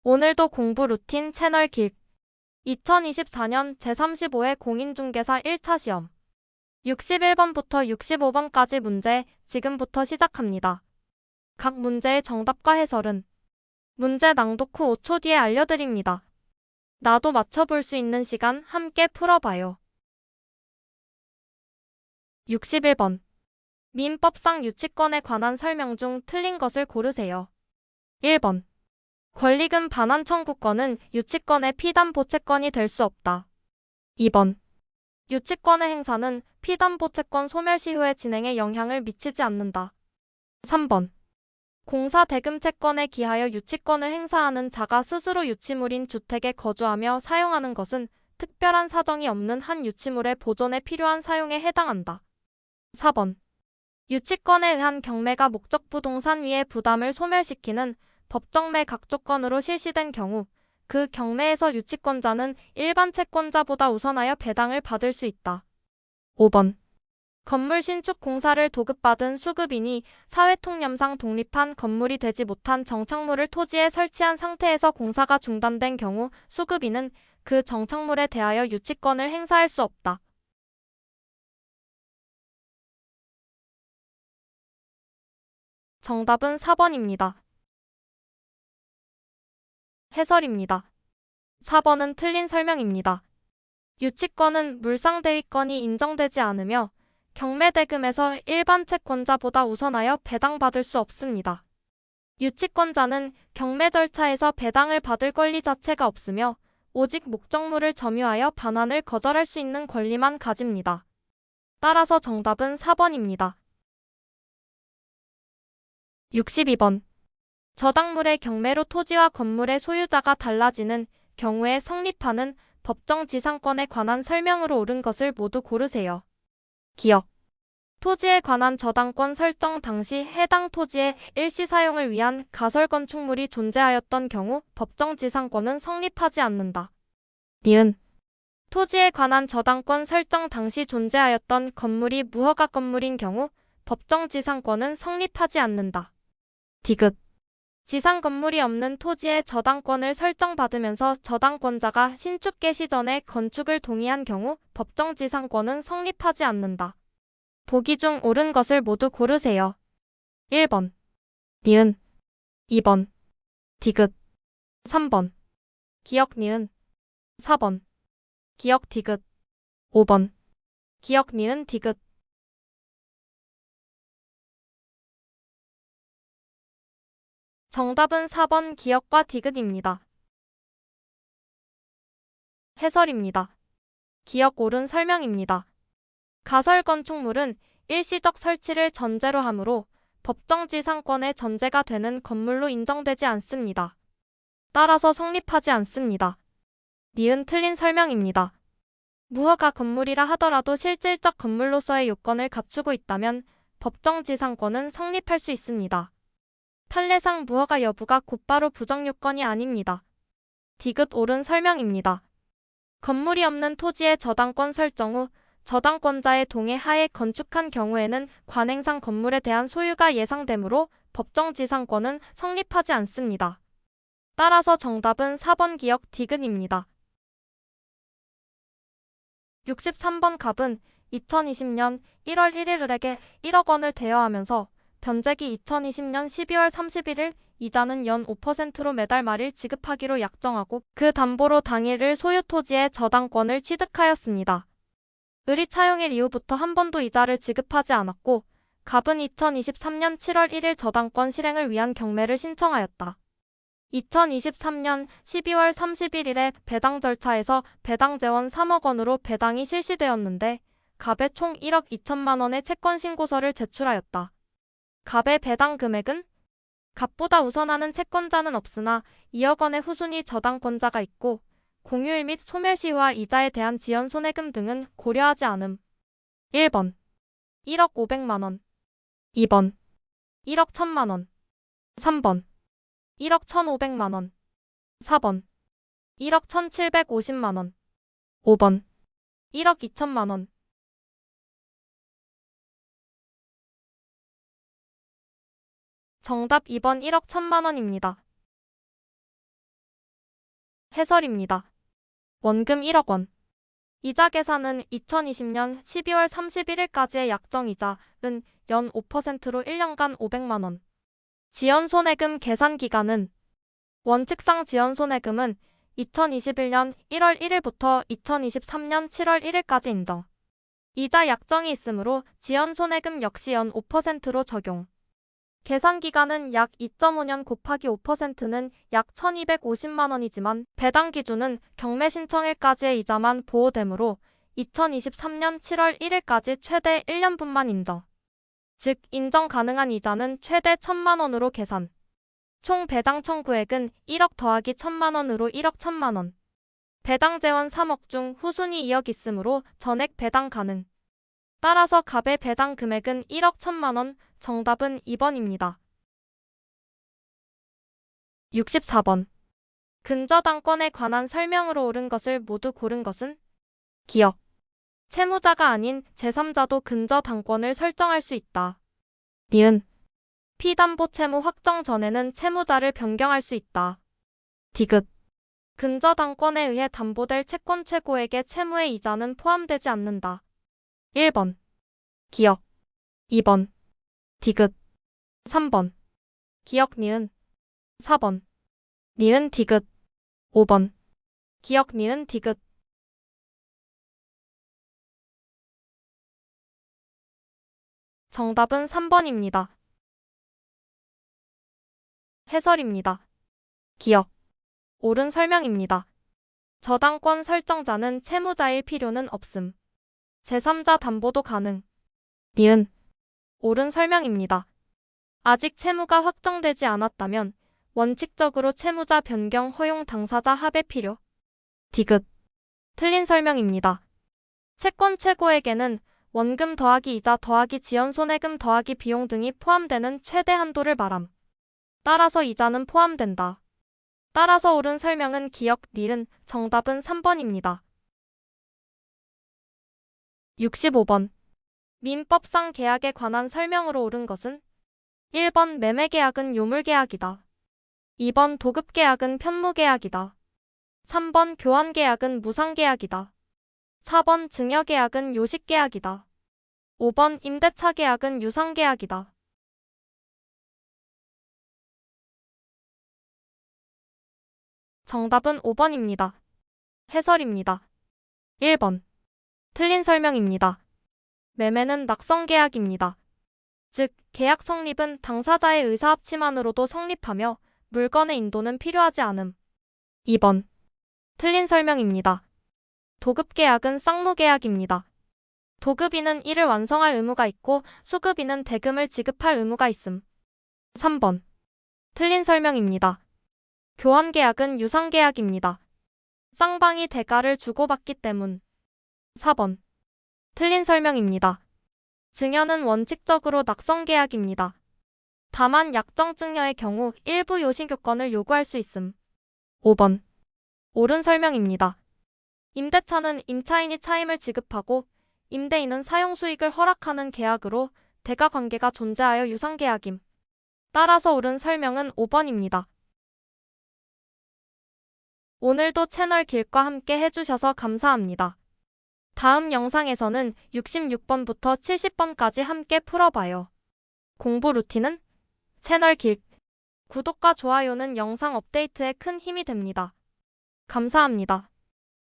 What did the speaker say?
오늘도 공부 루틴 채널 길. 2024년 제35회 공인중개사 1차 시험. 61번부터 65번까지 문제 지금부터 시작합니다. 각 문제의 정답과 해설은 문제 낭독 후 5초 뒤에 알려드립니다. 나도 맞춰볼 수 있는 시간 함께 풀어봐요. 61번. 민법상 유치권에 관한 설명 중 틀린 것을 고르세요. 1번. 권리금 반환 청구권은 유치권의 피담보 채권이 될 수 없다. 2번. 유치권의 행사는 피담보 채권 소멸시 후의 진행에 영향을 미치지 않는다. 3번. 공사 대금 채권에 기하여 유치권을 행사하는 자가 스스로 유치물인 주택에 거주하며 사용하는 것은 특별한 사정이 없는 한 유치물의 보존에 필요한 사용에 해당한다. 4번. 유치권에 의한 경매가 목적 부동산 위의 부담을 소멸시키는 법정매 각조건으로 실시된 경우 그 경매에서 유치권자는 일반 채권자보다 우선하여 배당을 받을 수 있다. 5번. 건물 신축 공사를 도급받은 수급인이 사회통념상 독립한 건물이 되지 못한 정착물을 토지에 설치한 상태에서 공사가 중단된 경우 수급인은 그 정착물에 대하여 유치권을 행사할 수 없다. 정답은 4번입니다. 해설입니다. 4번은 틀린 설명입니다. 유치권은 물상대위권이 인정되지 않으며 경매대금에서 일반 채권자보다 우선하여 배당받을 수 없습니다. 유치권자는 경매 절차에서 배당을 받을 권리 자체가 없으며 오직 목적물을 점유하여 반환을 거절할 수 있는 권리만 가집니다. 따라서 정답은 4번입니다. 62번. 저당물의 경매로 토지와 건물의 소유자가 달라지는 경우에 성립하는 법정지상권에 관한 설명으로 옳은 것을 모두 고르세요. 기억. 토지에 관한 저당권 설정 당시 해당 토지의 일시 사용을 위한 가설 건축물이 존재하였던 경우 법정지상권은 성립하지 않는다. 니은. 토지에 관한 저당권 설정 당시 존재하였던 건물이 무허가 건물인 경우 법정지상권은 성립하지 않는다. 디귿. 지상 건물이 없는 토지의 저당권을 설정받으면서 저당권자가 신축 개시 전에 건축을 동의한 경우 법정지상권은 성립하지 않는다. 보기 중 옳은 것을 모두 고르세요. 1번. 니은. 2번. 디귿. 3번. 기역 니은. 4번. 기역 디귿. 5번. 기역 니은 디귿. 정답은 4번 기역과 디귿입니다. 해설입니다. 기역 옳은 설명입니다. 가설 건축물은 일시적 설치를 전제로 하므로 법정지상권의 전제가 되는 건물로 인정되지 않습니다. 따라서 성립하지 않습니다. 니은 틀린 설명입니다. 무허가 건물이라 하더라도 실질적 건물로서의 요건을 갖추고 있다면 법정지상권은 성립할 수 있습니다. 판례상 무허가 여부가 곧바로 부정요건이 아닙니다. 디귿 옳은 설명입니다. 건물이 없는 토지의 저당권 설정 후 저당권자의 동의 하에 건축한 경우에는 관행상 건물에 대한 소유가 예상되므로 법정지상권은 성립하지 않습니다. 따라서 정답은 4번 기역 디귿입니다. 63번 갑은 2020년 1월 1일에게 1억 원을 대여하면서 변제기 2020년 12월 31일 이자는 연 5%로 매달 말일 지급하기로 약정하고 그 담보로 당일을 소유 토지의 저당권을 취득하였습니다. 을이 차용일 이후부터 한 번도 이자를 지급하지 않았고 갑은 2023년 7월 1일 저당권 실행을 위한 경매를 신청하였다. 2023년 12월 31일에 배당 절차에서 배당 재원 3억 원으로 배당이 실시되었는데 갑에 총 1억 2천만 원의 채권 신고서를 제출하였다. 갑의 배당 금액은? 갑보다 우선하는 채권자는 없으나 2억 원의 후순위 저당권자가 있고 공휴일 및 소멸시효와 이자에 대한 지연 손해금 등은 고려하지 않음. 1번 1억 500만 원 2번 1억 1천만 원 3번 1억 1,500만 원 4번 1억 1,750만 원 5번 1억 2천만 원 정답 2번 1억 1천만 원입니다. 해설입니다. 원금 1억 원. 이자 계산은 2020년 12월 31일까지의 약정이자은 연 5%로 1년간 500만 원. 지연손해금 계산 기간은 원칙상 지연손해금은 2021년 1월 1일부터 2023년 7월 1일까지 인정. 이자 약정이 있으므로 지연손해금 역시 연 5%로 적용. 계산 기간은 약 2.5년 곱하기 5%는 약 1250만 원이지만 배당 기준은 경매 신청일까지의 이자만 보호되므로 2023년 7월 1일까지 최대 1년분만 인정. 즉 인정 가능한 이자는 최대 1,000만 원으로 계산. 총 배당 청구액은 1억 더하기 1,000만 원으로 1억 1,000만 원. 배당 재원 3억 중 후순위 2억 있으므로 전액 배당 가능. 따라서 갑의 배당 금액은 1억 1,000만 원, 정답은 2번입니다. 64번. 근저당권에 관한 설명으로 옳은 것을 모두 고른 것은? 기억. 채무자가 아닌 제3자도 근저당권을 설정할 수 있다. 니은. 피담보 채무 확정 전에는 채무자를 변경할 수 있다. 디귿. 근저당권에 의해 담보될 채권 최고액의 채무의 이자는 포함되지 않는다. 1번. 기억. 2번. 디귿. 3번. 기억 니은. 4번. 니은 디귿. 5번. 기억 니은 디귿. 정답은 3번입니다. 해설입니다. 기억. 옳은 설명입니다. 저당권 설정자는 채무자일 필요는 없음. 제3자 담보도 가능. 니은. 옳은 설명입니다. 아직 채무가 확정되지 않았다면 원칙적으로 채무자 변경 허용 당사자 합의 필요. 디귿. 틀린 설명입니다. 채권 최고액에는 원금 더하기 이자 더하기 지연손해금 더하기 비용 등이 포함되는 최대 한도를 말함. 따라서 이자는 포함된다. 따라서 옳은 설명은 기억, 니은, 정답은 3번입니다. 65번. 민법상 계약에 관한 설명으로 옳은 것은? 1번 매매계약은 요물계약이다. 2번 도급계약은 편무계약이다. 3번 교환계약은 무상계약이다. 4번 증여계약은 요식계약이다. 5번 임대차계약은 유상계약이다. 정답은 5번입니다. 해설입니다. 1번. 틀린 설명입니다. 매매는 낙성계약입니다. 즉, 계약 성립은 당사자의 의사합치만으로도 성립하며 물건의 인도는 필요하지 않음. 2번. 틀린 설명입니다. 도급계약은 쌍무계약입니다. 도급인은 이를 완성할 의무가 있고 수급인은 대금을 지급할 의무가 있음. 3번. 틀린 설명입니다. 교환계약은 유상계약입니다. 쌍방이 대가를 주고받기 때문. 4번. 틀린 설명입니다. 증여는 원칙적으로 낙성계약입니다. 다만 약정증여의 경우 일부 요식요건을 요구할 수 있음. 5번. 옳은 설명입니다. 임대차는 임차인이 차임을 지급하고 임대인은 사용수익을 허락하는 계약으로 대가관계가 존재하여 유상계약임. 따라서 옳은 설명은 5번입니다. 오늘도 채널 길과 함께 해주셔서 감사합니다. 다음 영상에서는 66번부터 70번까지 함께 풀어봐요. 공부 루틴은? 채널 길. 구독과 좋아요는 영상 업데이트에 큰 힘이 됩니다. 감사합니다.